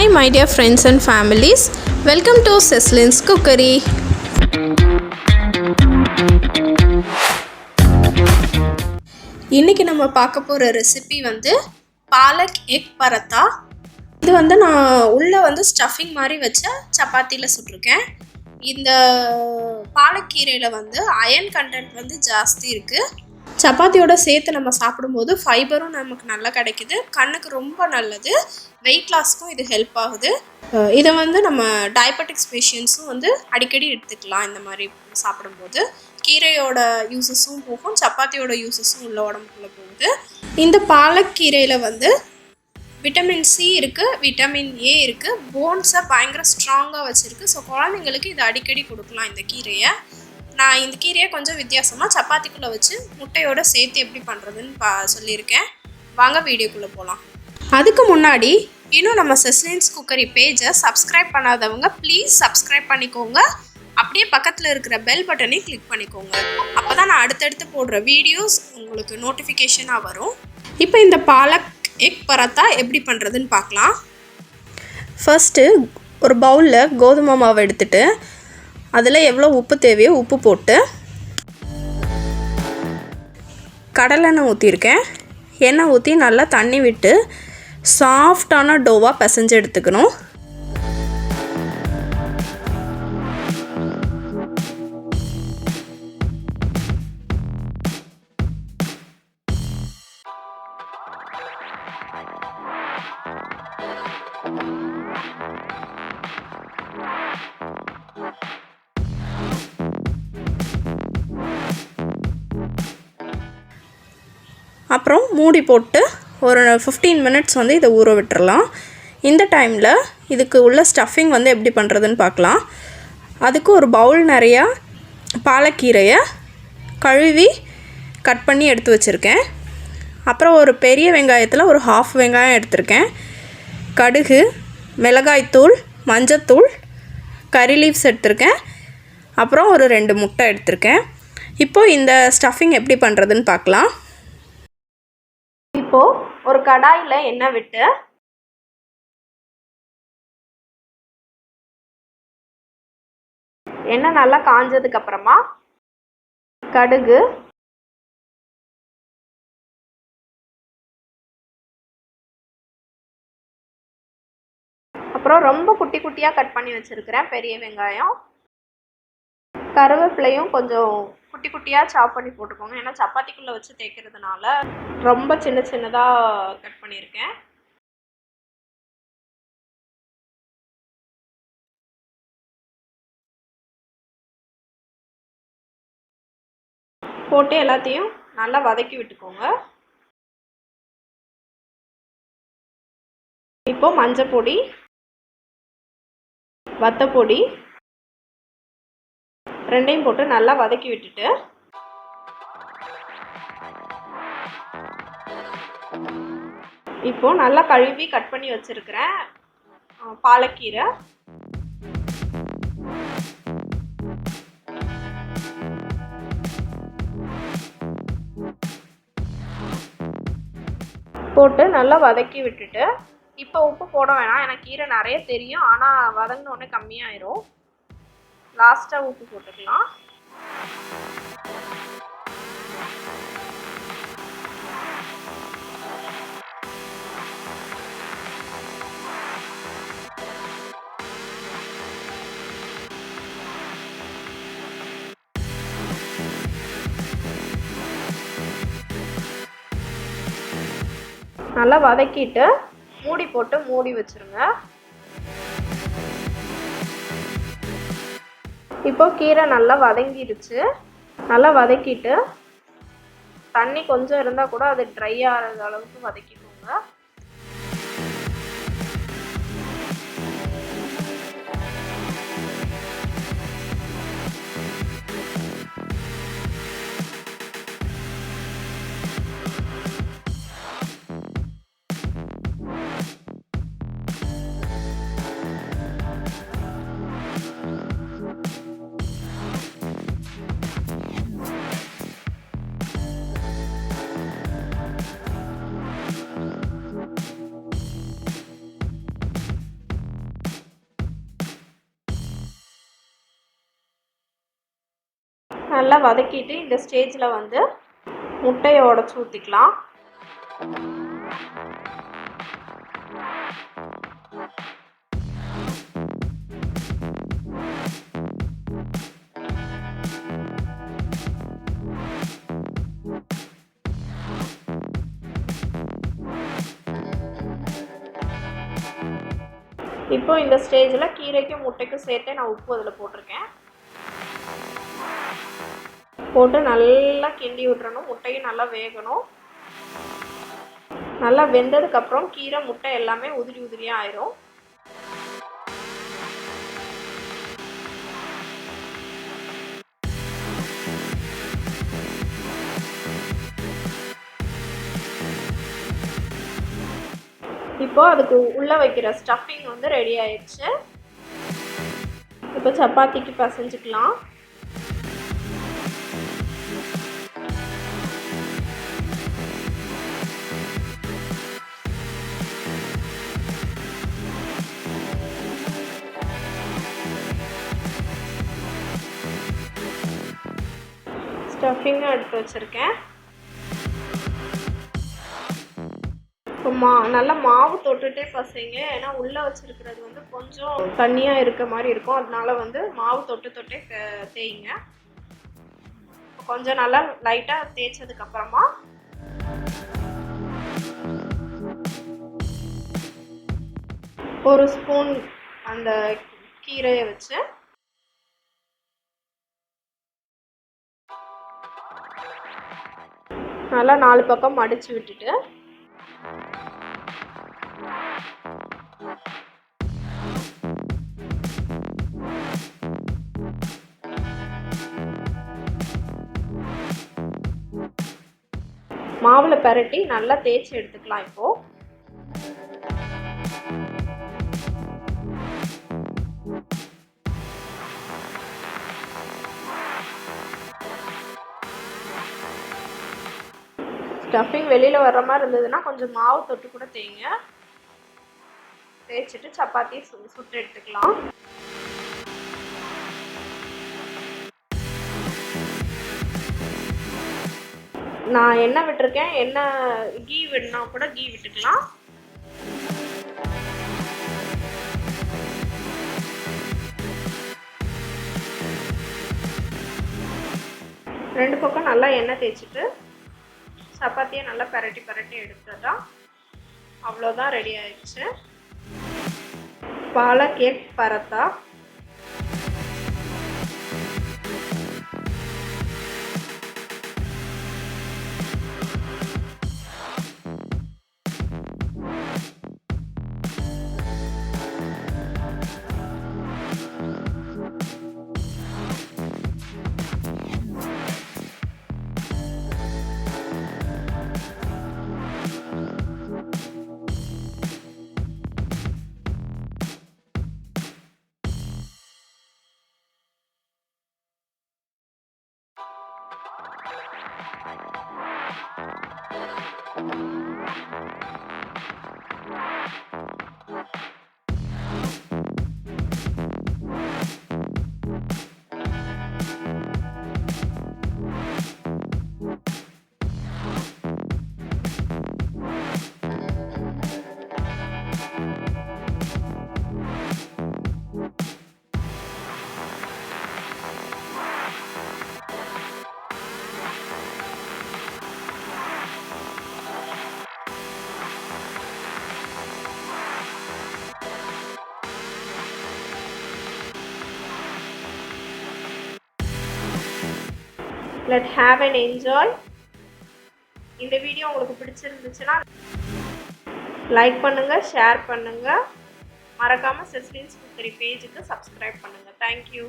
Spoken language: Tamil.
Hi my dear friends and families, welcome to Cecily's Cookery. இன்னைக்கு நம்ம பார்க்க போகிற ரெசிபி பாலக் எக் பரத்தா. இது நான் உள்ளே ஸ்டஃபிங் மாதிரி வச்ச சப்பாத்தியில் சுட்டிருக்கேன். இந்த பாலக்கீரையில் அயன் கண்டென்ட் ஜாஸ்தி இருக்குது. சப்பாத்தியோட சேர்த்து நம்ம சாப்பிடும்போது ஃபைபரும் நமக்கு நல்லா கிடைக்குது, கண்ணுக்கு ரொம்ப நல்லது, வெயிட் லாஸ்க்கும் இது ஹெல்ப் ஆகுது. இதை நம்ம டயபெட்டிக்ஸ் பேஷண்ட்ஸும் அடிக்கடி எடுத்துக்கலாம். இந்த மாதிரி சாப்பிடும்போது கீரையோட யூஸஸும் போகும், சப்பாத்தியோட யூஸஸும் உள்ள உடம்புக்குள்ளே போகுது. இந்த பாலக்கீரையில் விட்டமின் சி இருக்குது, விட்டமின் ஏ இருக்குது, போன்ஸை பயங்கர ஸ்ட்ராங்காக வச்சுருக்கு. ஸோ குழந்தைங்களுக்கு இது அடிக்கடி கொடுக்கலாம். இந்த கீரையை நான் இந்த கீரையை கொஞ்சம் வித்தியாசமாக சப்பாத்திக்குள்ளே வச்சு முட்டையோடு சேர்த்து எப்படி பண்ணுறதுன்னு சொல்லியிருக்கேன். வாங்க வீடியோக்குள்ளே போகலாம். அதுக்கு முன்னாடி இன்னும் நம்ம செஸ்லின்ஸ் குக்கரி பேஜை சப்ஸ்கிரைப் பண்ணாதவங்க ப்ளீஸ் சப்ஸ்கிரைப் பண்ணிக்கோங்க. அப்படியே பக்கத்தில் இருக்கிற பெல் பட்டனையும் கிளிக் பண்ணிக்கோங்க. அப்போ தான் நான் அடுத்தடுத்து போடுற வீடியோஸ் உங்களுக்கு நோட்டிஃபிகேஷனாக வரும். இப்போ இந்த பாலக் எக் பராத்தா எப்படி பண்ணுறதுன்னு பார்க்கலாம். ஃபர்ஸ்ட்டு ஒரு பவுலில் கோதுமை மாவு எடுத்துகிட்டு அதில் எவ்வளோ உப்பு தேவையோ உப்பு போட்டு கடலெண்ணெய் ஊற்றிருக்கேன். எண்ணெய் ஊற்றி நல்லா தண்ணி விட்டு சாஃப்டான டோவாக பிசைஞ்சு எடுத்துக்கணும். அப்புறம் மூடி போட்டு ஒரு 15 மினிட்ஸ் இதை ஊற விட்டுறலாம். இந்த டைமில் இதுக்கு உள்ள ஸ்டஃபிங் எப்படி பண்ணுறதுன்னு பார்க்கலாம். அதுக்கு ஒரு பவுல் நிறையா பாலக்கீரையை கழுவி கட் பண்ணி எடுத்து வச்சுருக்கேன். அப்புறம் ஒரு பெரிய வெங்காயத்தில் ஒரு 1/2 வெங்காயம் எடுத்திருக்கேன். கடுகு, மிளகாய்த்தூள், மஞ்சத்தூள், கறி லீவ்ஸ் எடுத்திருக்கேன். அப்புறம் ஒரு 2 முட்டை எடுத்திருக்கேன். இப்போது இந்த ஸ்டஃபிங் எப்படி பண்ணுறதுன்னு பார்க்கலாம். இப்போது ஒரு கடாயில் எண்ணெய் விட்டு எண்ணெய் நல்லா காஞ்சதுக்கப்புறமா கடுகு, அப்புறம் ரொம்ப குட்டி குட்டியாக கட் பண்ணி வச்சுருக்கிறேன் பெரிய வெங்காயம், கருவேப்பிலையும் கொஞ்சம் குட்டி குட்டியாக சாப் பண்ணி போட்டுக்கோங்க. ஏன்னா சப்பாத்திக்குள்ளே வச்சு தேய்க்கிறதுனால ரொம்ப சின்ன சின்னதாக கட் பண்ணியிருக்கேன். போட்டு எல்லாத்தையும் நல்லா வதக்கி விட்டுக்கோங்க. இப்போ மஞ்சள் பொடி, வத்தப்பொடி ரெண்டையும் போட்டு நல்லா வதக்கி விட்டுட்டு இப்போ நல்லா கழுவி கட் பண்ணி வச்சிருக்கிறேன் பாலக்கீரை போட்டு நல்லா வதக்கி விட்டுட்டு இப்போ உப்பு போட வேணாம், எனக்கு கீரை நிறைய தெரியும், ஆனால் வதங்கினோடனே கம்மியாயிரும். லாஸ்ட்டாக உப்பு போட்டுக்கலாம். நல்லா வதக்கிட்டு மூடி போட்டு மூடி வச்சிருங்க. இப்போ கீரை நல்லா வதங்கிடுச்சு. நல்லா வதக்கிட்டு தண்ணி கொஞ்சம் இருந்தால் கூட அது ட்ரை ஆகிற அளவுக்கு வதக்கிக்கோங்க. நல்லா வதக்கிட்டு இந்த ஸ்டேஜில் வந்து முட்டையை உடைச்சி ஊற்றிக்கலாம். இப்போ இந்த ஸ்டேஜில் கீரைக்கும் முட்டைக்கும் சேர்த்து நான் உப்பு அதில் போட்டிருக்கேன். போட்டு நல்லா கிண்டி விட்டுறணும். முட்டையும் நல்லா வேகணும். நல்லா வெந்ததுக்கப்புறம் கீரை முட்டை எல்லாமே உதிரி உதிரியாக ஆயிரும். இப்போ அதுக்கு உள்ளே வைக்கிற ஸ்டஃபிங் வந்து ரெடி ஆயிடுச்சு. இப்போ சப்பாத்திக்கு பசைஞ்சுக்கலாம். ஸ்டஃபிங்கும் எடுத்து வச்சுருக்கேன். இப்போ நல்லா மாவு தொட்டுட்டே பசைங்க. ஏன்னா உள்ளே வச்சுருக்கிறது வந்து கொஞ்சம் தண்ணியாக இருக்க மாதிரி இருக்கும். அதனால வந்து மாவு தொட்டே தேய்ங்க. கொஞ்சம் நல்லா லைட்டாக தேய்ச்சதுக்கப்புறமா ஒரு ஸ்பூன் அந்த கீரையை வச்சு நல்லா 4 பக்கம் மடித்து விட்டுட்டு மாவில் பரட்டி நல்லா தேய்ச்சி எடுத்துக்கலாம். இப்போது ஸ்டஃபிங் வெளியில் வர்ற மாதிரி இருந்ததுன்னா கொஞ்சம் மாவு தொட்டு கூட தேய்ங்க. தேய்ச்சிட்டு சப்பாத்தி சுட்டு எடுத்துக்கலாம். நான் எண்ணெய் விட்டுருக்கேன். எண்ணெய் கீ விடனா கூட கீ விட்டுக்கலாம். ரெண்டு பக்கம் நல்லா எண்ணெய் தேய்ச்சிட்டு சப்பாத்தியை நல்லா பரட்டி எடுத்துட்டா அவ்வளோதான், ரெடி ஆயிடுச்சு. Palak egg paratha. Let's have an enjoy. இந்த வீடியோ உங்களுக்கு பிடிச்சிருந்துச்சுன்னா லைக் பண்ணுங்க, ஷேர் பண்ணுங்க, மறக்காம செஸ்லின்ஸ் குக்கரி பேஜுக்கு சப்ஸ்கிரைப் பண்ணுங்க. Thank you.